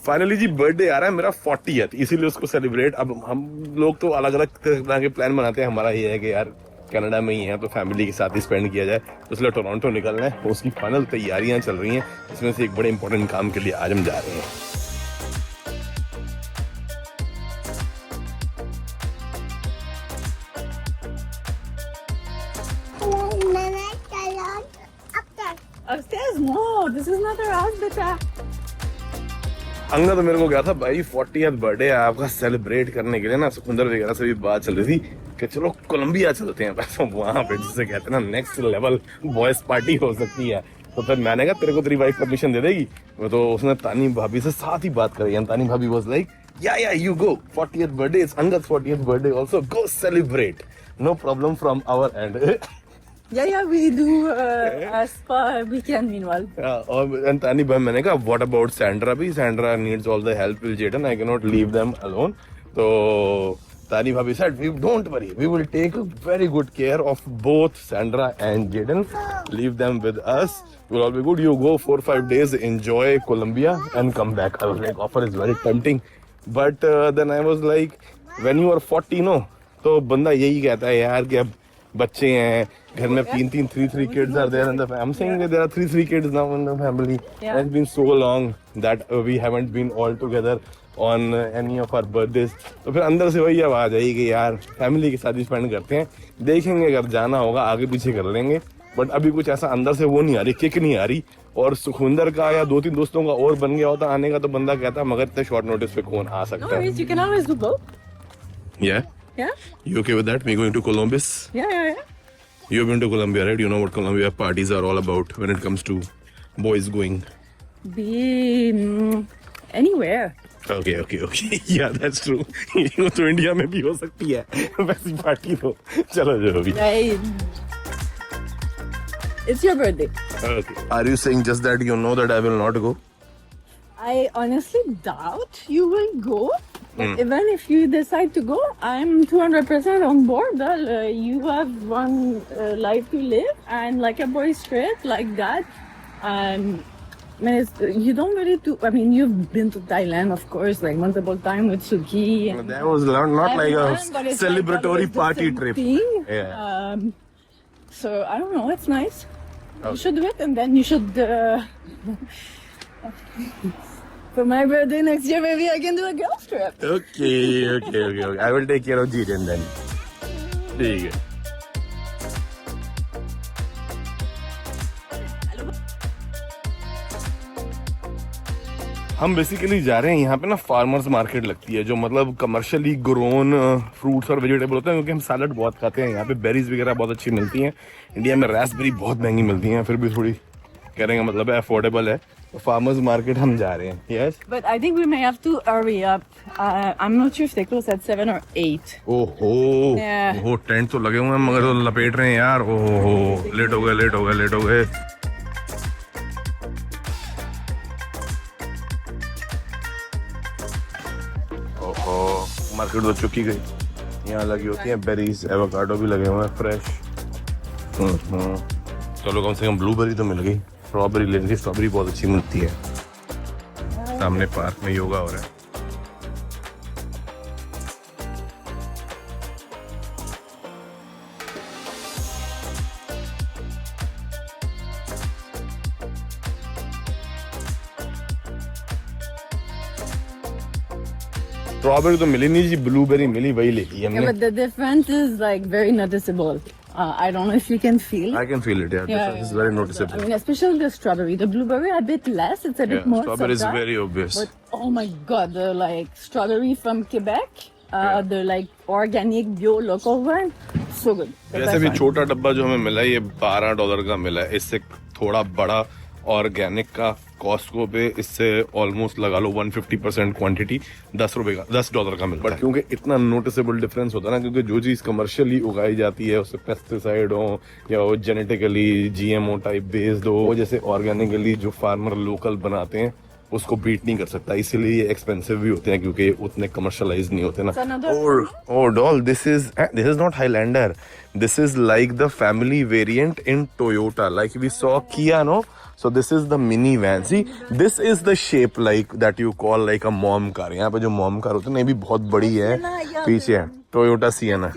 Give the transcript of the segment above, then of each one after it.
Finally जी birthday आ रहा है मेरा 40th, इसीलिए उसको सेलिब्रेट। अब हम लोग तो अलग अलग तरह के प्लान बनाते हैं। हमारा ये है कि यार कनाडा में ही है तो फैमिली के साथ ही स्पेंड किया जाए, तो इसलिए टोरंटो निकलना है। उसकी फाइनल तैयारियां चल रही हैं, इसमें से एक बड़े इंपॉर्टेंट काम के लिए आज हम जा रहे हैं। Upstairs? No, this is not our house, beta. Angad तो मेरे को गया था भाई 40th बर्थडे है आपका सेलिब्रेट करने के लिए ना, सुखविंदर वगैरह से भी बात चल रही थी कि चलो कोलंबिया चलते हैं। बस वहां पे जिसे कहते हैं ना नेक्स्ट लेवल बॉयज पार्टी हो सकती है। तो फिर मैंने कहा तेरे को तेरी वाइफ परमिशन दे देगी, तो उसने तानी भाभी से साथ ही बात करी। Tani bhabhi was like yeah you go, 40th birthday is Angad 40th birthday also, go celebrate, no problem from our end. Yeah, we do a spa weekend meanwhile. और तानी भाई मैंने कहा व्हाट अबाउट सैंड्रा भी, Sandra needs all the help with Jayden, I can not leave them alone. तो तानी भाभी said we don't worry, we will take very good care of both Sandra and Jaden, leave them with us, will all be good, you go 4-5 days, enjoy Colombia and come back. I was like offer is very tempting, but then I was like when you are 40 no, तो बंदा यही कहता है यार कि अब बच्चे हैं घर में, 3 kids are there in the family. I'm saying that there are 3 kids now in the family. Yeah. It's been so long that we haven't been all together on any of our birthdays. तो फिर अंदर से वही आवाज आई कि यार family के साथ ही स्पेंड करते हैं, देखेंगे अगर जाना होगा आगे पीछे कर लेंगे, बट अभी कुछ ऐसा अंदर से वो नहीं आ रही, किक नहीं आ रही। और सुखविंदर का या 2-3 दोस्तों का और बन गया होता आने का, तो बंदा कहता मगर इतने शॉर्ट नोटिस पे कौन आ सकता है। You can always do both. Yeah? Yeah? You okay with that? Me going to Columbus? Yeah. You've been to Colombia, right? You know what Colombia parties are all about when it comes to boys going. Anywhere. Okay. Yeah, that's true. ये तो India में भी हो सकती है वैसी party. तो चलो जो भी। Right. It's your birthday. Okay. Are you saying just that you know that I will not go? I honestly doubt you will go. But even if you decide to go, I'm 200% on board. You have one life to live, and like a boys trip like that, you don't really do. I mean, you've been to Thailand, of course, like multiple times with Suki. And That was not like but a it's celebratory like, party the trip. thing. Yeah. So I don't know. It's nice. Okay. You should do it, and then you should. For my birthday next year, maybe I can do a girls trip. Okay. I will take care of Jiren then. ठीक है। हम basically जा रहे हैं, यहाँ पे ना farmers market लगती है, जो मतलब कमर्शियली ग्रोन फ्रूट्स और वेजिटेबल होते हैं, क्योंकि हम सैलड बहुत खाते हैं। यहाँ पे बेरीज वगैरह बहुत अच्छी मिलती हैं। इंडिया में रास्पबेरी बहुत महंगी मिलती हैं, फिर भी थोड़ी कहने का मतलब है अफोर्डेबल है। तो फार्मर्स मार्केट हम जा रहे हैं। Yes, But I think we may have to hurry up. I'm not sure if they close at 7 or 8. ओहो Yeah. ओहो, टेंट तो लगे हुए हैं मगर तो लपेट रहे हैं यार। ओहो, लेट हो गए। ओहो, मार्केट तो चुकी गई। यहाँ लगी होती हैं बेरीज, एवोकाडो भी लगे हुए हैं फ्रेश। चलो कम से कम ब्लूबेरी तो मिल गई। स्ट्रॉबेरी ले ली, स्ट्रॉबेरी बहुत अच्छी मिलती है। सामने पार्क में योगा हो रहा है। स्ट्रॉबेरी तो मिली नहीं जी, ब्लूबेरी मिली, वही ले ली Yeah, हमने। but the difference is like very noticeable. I don't know if you can feel I it. can feel it, yeah. Difference is very noticeable. I mean, especially the strawberry. The blueberry a bit less. It's a bit more Strawberry is subtle. very obvious. But oh my god, the like strawberry from Quebec, the like organic bio local one, so good. The वैसे best भी one. छोटा डब्बा जो हमें मिला है ये $12 का मिला है। इससे थोड़ा बड़ा ऑर्गेनिक का कॉस्टको पे इससे ऑलमोस्ट लगा लो 150% क्वांटिटी $10 का मिलता है। बट क्योंकि इतना नोटिसेबल डिफरेंस होता है ना, क्योंकि जो चीज कमर्शियली उगाई जाती है उससे पेस्टिसाइड हो या वो जेनेटिकली GMO टाइप बेस्ड हो, वो जैसे ऑर्गेनिकली जो फार्मर लोकल बनाते हैं उसको बीट नहीं कर सकता, इसीलिए ये एक्सपेंसिव भी होते हैं क्योंकि उतने कमर्शलाइज नहीं होते ना। और doll this is not Highlander, this is like the family variant in Toyota, like we saw किया नो। So this is the mini van. See, this is the shape like that you call like a mom car. यहाँ पे जो mom car होती है ना, ये भी बहुत बड़ी है पीछे है Toyota Sienna.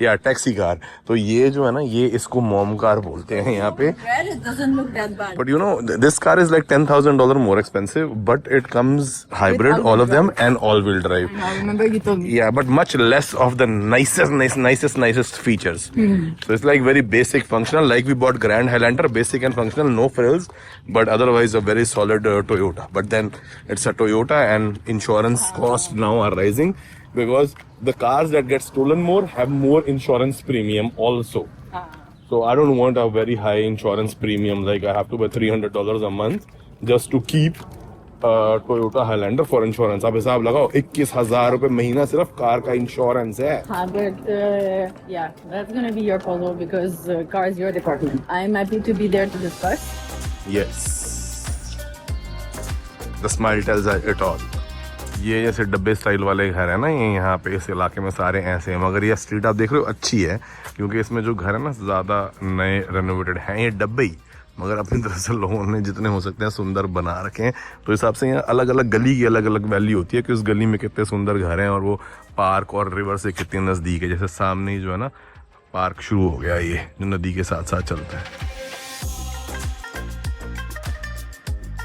या टैक्सी कार. तो ये जो है ना, ये इसको मॉम कार बोलते हैं यहाँ पे. It doesn't look that bad. But you know, this car is like $10,000 more expensive, but it comes hybrid, all of them, and all-wheel drive. I remember you told me. Yeah, but much less of the nicest features. So it's like very basic, functional. Like we bought Grand Highlander, basic and functional, no frills, but otherwise a very solid Toyota. But then it's a Toyota, and insurance costs now are rising because the cars that get stolen more have more insurance premium also. So I don't want a very high insurance premium, like I have to pay $300 a month just to keep Toyota Highlander for insurance. आप हिसाब लगाओ 21,000 रुपए महीना सिर्फ car का insurance है. But yeah, that's gonna be your puzzle because car is your department. I'm happy to be there to discuss. Yes. The smile tells it all. ये जैसे डब्बे स्टाइल वाले घर है ना, ये यहाँ पे इस इलाके में सारे ऐसे हैं. मगर ये स्ट्रीट आप देख रहे हो अच्छी है, क्योंकि इसमें जो घर है ना ज़्यादा नए रेनोवेटेड हैं. ये डब्बे ही, मगर अपनी तरफ से लोगों ने जितने हो सकते हैं सुंदर बना रखे हैं. तो हिसाब से यहाँ अलग अलग गली की अलग अलग वैल्यू होती है कि उस गली में कितने सुंदर घर हैं और वो पार्क और रिवर से कितने नज़दीक है. जैसे सामने ही जो है ना पार्क शुरू हो गया, ये जो नदी के साथ साथ चलता है.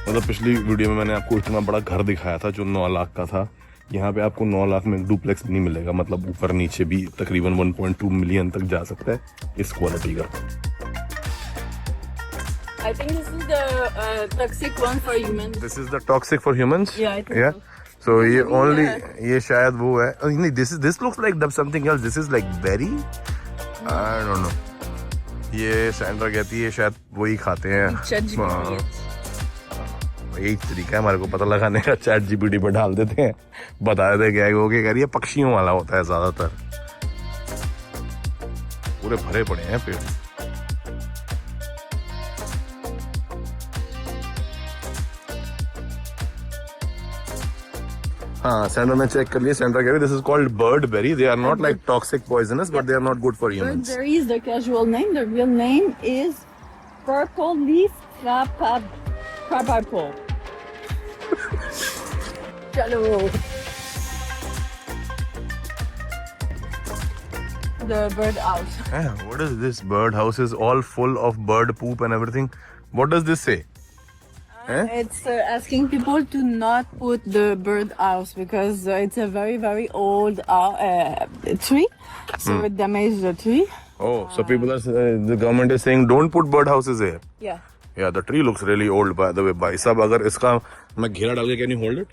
मतलब पिछली वीडियो में मैंने आपको इतना बड़ा घर दिखाया था जो 9 लाख का था. यहाँ पे आपको 9 लाख में एक डुप्लेक्स नहीं मिलेगा. मतलब ऊपर नीचे भी तकरीबन 1.2 मिलियन तक जा सकता है इस क्वालिटी का. I think this is the toxic one for humans. This is the toxic for humans? Yeah, I think yeah. so. So ये only ये शायद वो है. नहीं, this looks like something else. This is like berry. I don't know. ये Sandra कहती है शायद वही खाते हैं. यही तरीका है हमारे को पता लगाने का. चैट जीपीटी पे डाल देते हैं, बता देते क्या है वो क्या कह रही है. पक्षियों वाला होता है ज्यादातर. पूरे भरे पड़े हैं पेड़. हाँ, सैंड्रा ने चेक कर लिया. सैंड्रा कह रही this is called bird berry. They are not like toxic poisonous, but they are not good for humans. Bird berry is the casual name. The real name is purple leaf crabapple. Chalo. The bird house. What is this? Bird house is all full of bird poop and everything. What does this say? It's asking people to not put the bird house because it's a very, very old tree. So it damaged the tree. Oh, so people are the government is saying don't put bird houses here. Yeah. Yeah, the tree looks really old by the way. भाई साहब, अगर इसका मैं घेरा डाल के can you hold it?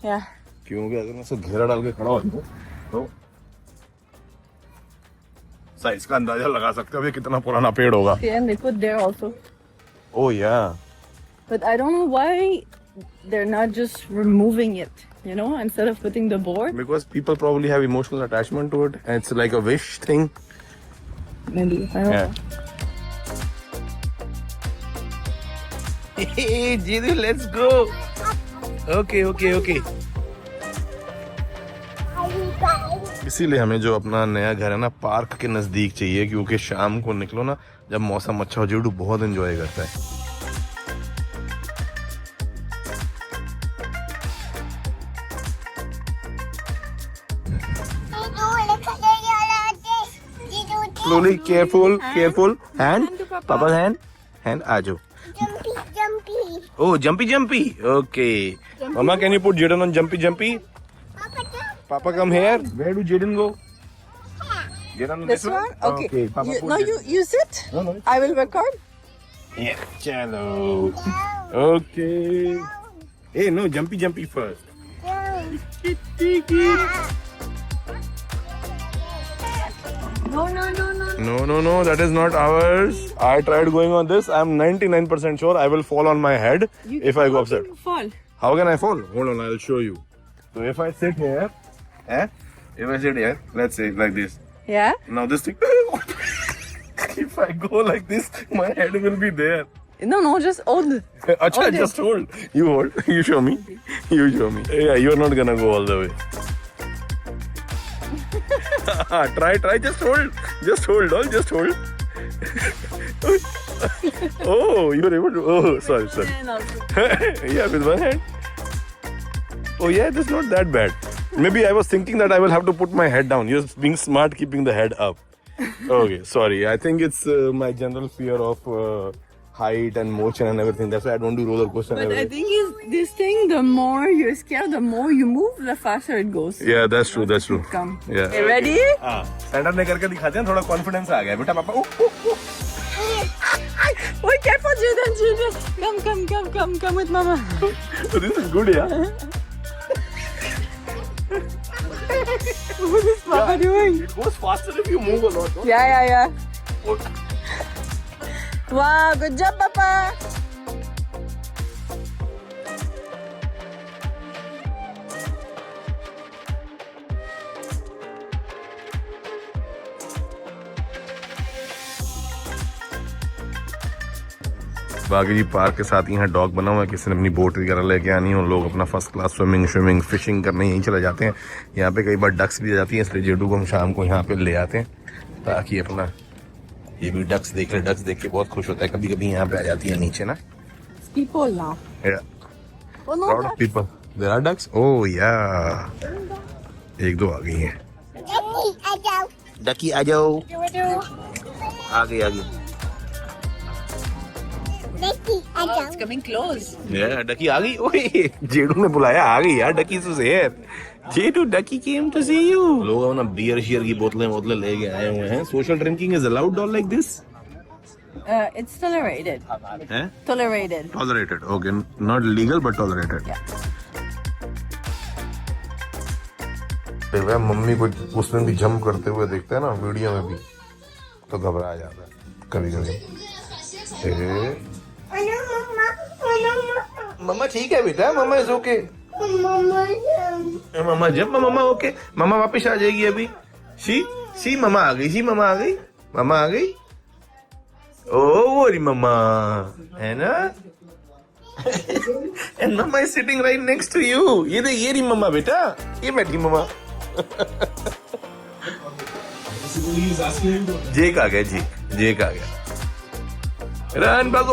Yeah. क्योंकि अगर मैं इसे घेरा डाल के खड़ा हो तो साइज का अंदाजा लगा सकते हो ये कितना पुराना पेड़ होगा. Yeah, and they put there also. Oh yeah. But I don't know why they're not just removing it, you know, instead of putting the board. Because people probably have emotional attachment to it, and it's like a wish thing. Maybe. I don't know. Hey, Jidu, let's go. Okay. इसीलिए हमें जो अपना नया घर है ना park के नजदीक चाहिए, क्योंकि शाम को निकलो ना जब मौसम अच्छा हो. जीडू बहुत एंजॉय करता है. Slowly, careful. Hand, Papa's hand. Ajo. Jumpy. Oh, jumpy. Okay. Mama, can you put Jaden on jumpy? Papa, come here. Where do Jaden go? Jaden on This one? Okay. Papa, put No, Jaden. you sit. No. I will record. Yeah. Chalo. Okay. Hey, no, jumpy first. No, that is not ours. I tried going on this. I'm 99% sure I will fall on my head if I go upset. Fall. How can I fall? Hold on, I'll show you. So if I sit here, let's say like this. Yeah. Now this thing, if I go like this, my head will be there. No, just hold. Acha, Hold it. just hold. You hold. You show me. Yeah, you're not gonna go all the way. Try. Just hold. Just hold. Oh, you were able to. Oh, sorry. And also, Yeah, with one hand. Oh yeah, that's not that bad. Maybe I was thinking that I will have to put my head down. You're being smart, keeping the head up. Okay, sorry. I think it's my general fear of height and motion and everything. That's why I don't do roller coaster. but I think is this thing, the more you're scared, the more you move, the faster it goes. Yeah, that's true. That's true. Come. Yeah. Okay, ready? हाँ, centre ने करके दिखाते हैं, थोड़ा confidence आ गया बेटा पापा. Wait, careful, Jaden. Come with mama. This is good, yeah. What is Papa doing? It goes faster if you move a lot. No? Yeah. Wow, good job, Papa. बाकी जी पार्क के साथ यहाँ डॉग बना हुआ है, किसी ने अपनी बोट वगैरह लेके आनी है, उन लोग अपना फर्स्ट क्लास स्विमिंग फिशिंग करने यहीं चले जाते हैं. यहाँ पे कई बार डक्स भी आ जाती हैं, इसलिए जेडू को हम शाम को यहाँ पे ले आते हैं ताकि अपना ये भी डक्स देख ले. डक्स देख के बहुत खुश होता है, कभी कभी यहाँ पे आ जाती है नीचे ना. People now. Oh no. Lot of people. There are ducks? Oh yeah. एक दो आ गई हैं. डकी आ जाओ. आ गई. It's coming close. Yeah, डकी आ गई. ओए जेडू ने बुलाया, आ गई यार डकी से शेर. जेडू डकी came to see you. लोग अपना बियर शियर की बोतलें लेके आए हुए हैं. Social drinking is allowed all like this? It's tolerated. हैं? Tolerated. Tolerated. Okay, not legal but tolerated. Yeah. वह मम्मी को उसमें भी जंप करते हुए देखता है ना वीडियो में भी, तो घबरा जाता है कभी. मम्मा ठीक है बेटा, मम्मा इज ओके. मम्मा जब मम्मा ओके, मम्मा वापस आ जाएगी अभी. सी मम्मा आ गई. मम्मा आ गई. ओ अरे मम्मा है ना. And mama is sitting right next to you. ये देख, ये रही मम्मा बेटा, ये बैठी मम्मा. जेक आ गया. रन भागो.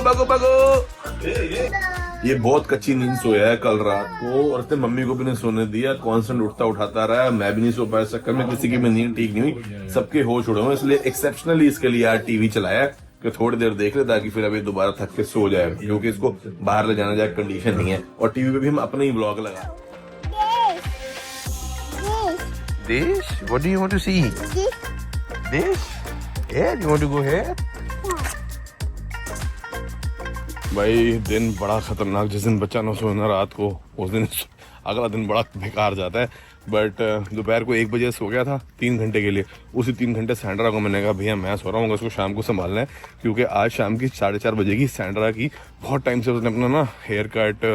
ये बहुत कच्ची नींद सोया है कल रात को, और अपने मम्मी को भी नहीं सोने दिया. कॉन्स्टेंट उठाता रहा, मैं भी नहीं सो पाया. चक्कर में किसी की भी नींद ठीक नहीं हुई, सबके होश उड़े हुए. इसलिए एक्सेप्शनली इसके लिए आज टीवी चलाया कि थोड़ी देर देख ले, ताकि फिर अभी दोबारा थक के सो जाए, क्योंकि इसको बाहर ले जाने जाए कंडीशन नहीं है. और टीवी पे भी हम अपने ही ब्लॉग लगा. Dish? What do you want to see? Dish? Yeah, you want to go here? भाई दिन बड़ा खतरनाक. जिस दिन बच्चा ना सोना रात को, उस दिन अगला दिन बड़ा बेकार जाता है. बट दोपहर को 1 बजे सो गया था 3 घंटे के लिए. उसी 3 घंटे सैंड्रा को मैंने कहा भैया मैं सो रहा हूँ, उसको शाम को संभालना है, क्योंकि आज शाम की 4:30 बजे की सैंड्रा की बहुत टाइम से उसने अपना ना हेयर कट,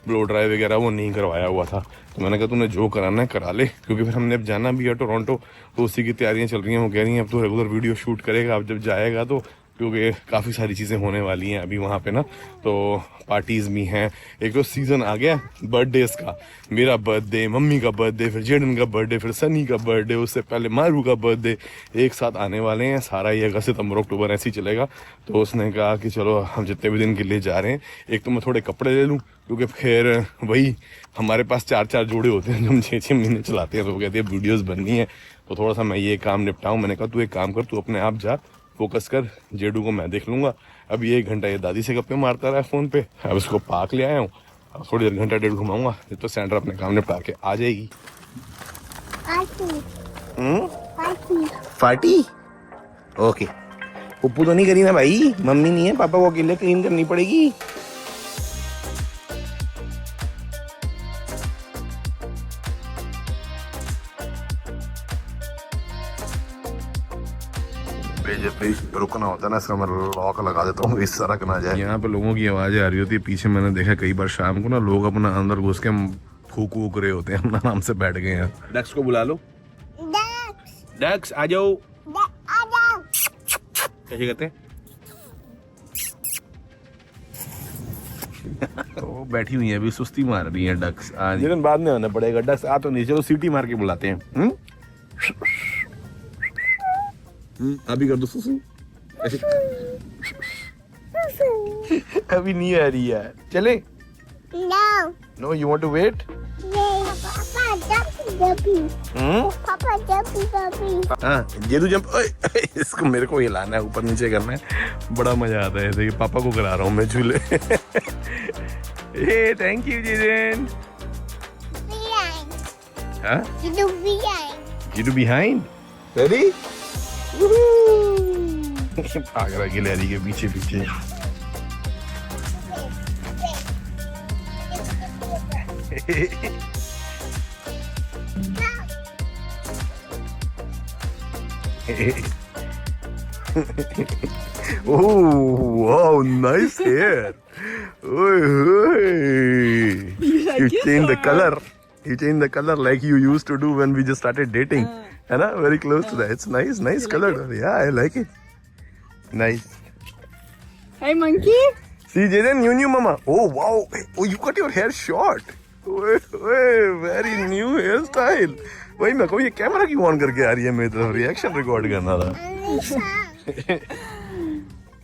ब्लो ड्राई वगैरह वो नहीं करवाया हुआ था. तो मैंने कहा तूने जो कराना है करा ले, क्योंकि फिर हमने अब जाना भी है टोरंटो, तो उसी की तैयारियां चल रही हैं. वो कह रही हैं अब तो रेगुलर वीडियो शूट करेगा अब जब जाएगा, तो क्योंकि काफ़ी सारी चीज़ें होने वाली हैं अभी वहाँ पे ना. तो पार्टीज भी हैं. एक तो सीज़न आ गया बर्थडेज का. मेरा बर्थडे, मम्मी का बर्थडे, फिर जेडन का बर्थडे, फिर सनी का बर्थडे, उससे पहले मारू का बर्थडे, एक साथ आने वाले हैं. सारा ये अगस्त सितंबर अक्टूबर ऐसे ही चलेगा. तो उसने कहा कि चलो हम जितने भी दिन के लिए जा रहे हैं, एक तो मैं थोड़े कपड़े ले लूँ, क्योंकि फिर वही हमारे पास 4 जोड़े होते हैं जो हम 6 महीने चलाते हैं. तो वो कहते हैं वीडियोस बननी है, तो थोड़ा सा मैं ये काम निपटाऊँ. मैंने कहा तू एक काम कर, तू अपने आप जा, फोकस कर, जेडू को मैं देख लूंगा. अब ये 1 घंटा ये दादी से गप्पे मारता रहा फोन पे. अब इसको पार्क ले आया हूँ, थोड़ी देर घंटा 1.5 घुमाऊंगा, तो सैंड्रा अपने काम निपटा के आ जाएगी. Party okay. पप्पू तो नहीं करी ना भाई, मम्मी नहीं है, पापा को अकेले क्लीन करनी पड़ेगी. जब भी रुकना होता है ना, इसका मैं लॉक लगा देता हूँ, इस तरह ना जाए. यहाँ पे लोगों की आवाजें आ रही होती है पीछे. मैंने देखा कई बार शाम को ना लोग अपना अंदर घुस के फूक वूक रहे होते हैं, अपना नाम से बैठ गए हैं. डक्स को बुला लो. डक्स आ जाओ. कैसे कहते हैं? तो बैठी हुई है अभी, सुस्ती मार रही है डक्स. आज बाद में आना पड़ेगा. डक्स आ तो नहीं, चलो सीटी मार के बुलाते हैं. अभी कर दो सुसु ऐसे. अभी नहीं आ रही यार, चले? No. No, you want to wait? Yes. Papa, jumpy. Papa, jumpy. हाँ, ये तो जंप, इसको मेरे को हिलाना है, ऊपर नीचे करना है, बड़ा मजा आता है। देखिए पापा को करा रहा हूँ मैं झूले। ये थैंक यू जिदेन। Behind. हाँ? You do behind. You do behind? Ready? भाग रहा गिलहरी के पीछे पीछे। Oh, wow, nice hair. Oi, oi. You changed the color. You changed the color like you used to do when we just started dating. है ना? Very close to that. It's nice, nice color. Yeah, I like it. Nice. Hey, monkey. See, Jaden, new mama. Oh, wow. Oh, you cut your hair short. Oi, oi, very new hairstyle. वही मैं कहूँ ये camera क्यों on करके आ रही है मेरी तरफ, रिएक्शन रिकॉर्ड करना था।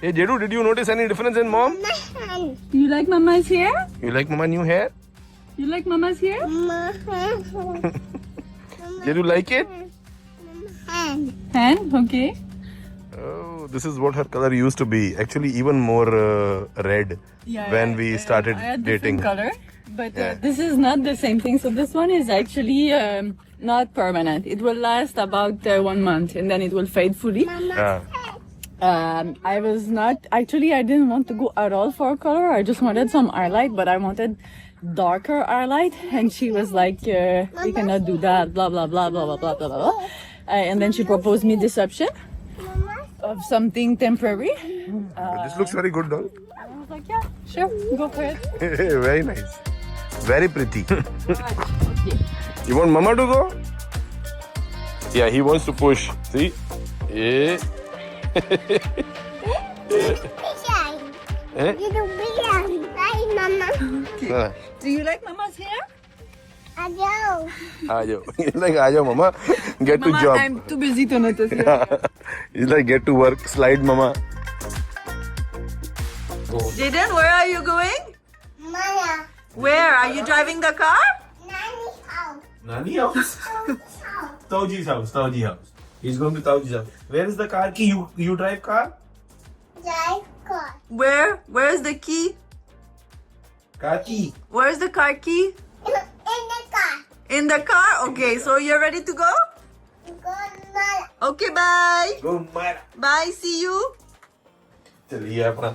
Hey Jedu, did you notice any difference in mom? You like mama's hair? You like mama new hair? You like mama's hair? Jedu like it? Hand, okay. Oh, this is what her color used to be. Actually, even more red when we started I had dating. different color, but Yeah. this is not the same thing. So this one is actually not permanent. It will last about 1 month and then it will fade fully. Yeah. I was not actually. I didn't want to go at all for color. I just wanted some highlight, but I wanted darker highlight, and she was like, "We cannot do that." Blah blah blah blah blah blah blah blah. And then she proposed me this option of something temporary. This looks very good, doll. I was like, "Yeah, sure, go for it." Very nice. Very pretty. Okay. You want mama to go? Yeah, he wants to push. See? Yeah. Behind. Eh? You do behind. Right, Mama? हाँ, Do you like mama's hair? I know. आ जाओ। He's like आ जाओ mama. Get to Mama, job. I'm too busy to notice it. He's like get to work. Slide mama. Jaden, where are you going? Mama. Where? Are you driving the car? Nanny house. Nani house? House. Tauji's house. Tauji house. He's going to Tauji's house. Where is the car key? You drive car? Drive car. Where? Where's the key? Car key. Where's the car key? In the car. In the car? Okay, so you're ready to go? Go, Mama. Okay, bye. Go Mara. Bye, see you. चलिए अपना